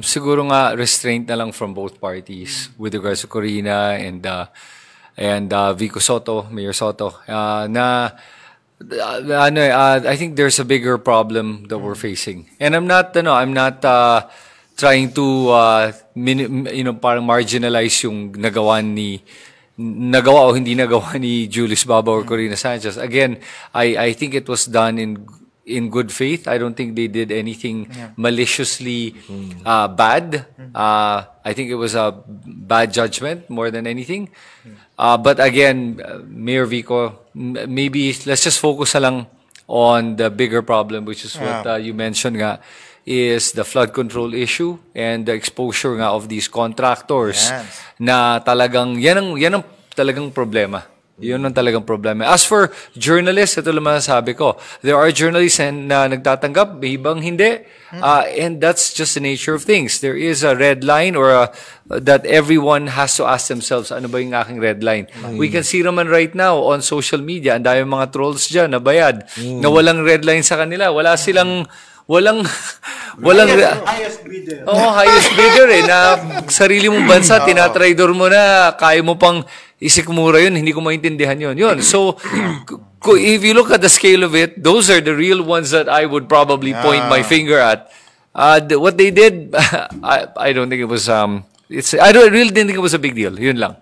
Siguro nga restraint na lang from both parties with regards to Corina and Vico Soto, Mayor Soto. I think there's a bigger problem that we're facing. And I'm not trying to parang marginalize yung nagawa o hindi nagawa ni Julius Baba or Corina Sanchez. Again, I think it was done in good faith. I don't think they did anything maliciously bad. I think it was a bad judgment more than anything. But again, Mayor Vico, maybe let's just focus na lang on the bigger problem, which is what you mentioned nga, is the flood control issue and the exposure nga of these contractors na talagang yan ang talagang problema. Yun ang talagang problema. As for journalists, ito lang masasabi ko. There are journalists na nagtatanggap, may ibang hindi. And that's just the nature of things. There is a red line or that everyone has to ask themselves, ano ba yung aking red line? We can see naman right now on social media, ang dami mga trolls dyan na bayad, na walang red line sa kanila. Walang highest bidder. Highest bidder na sarili mong bansa, tinatraidor mo na, kaya mo pang isikmura yun, hindi ko maintindihan yun. So, if you look at the scale of it, those are the real ones that I would probably point my finger at. What they did, I don't think it was, I really didn't think it was a big deal. Yun lang.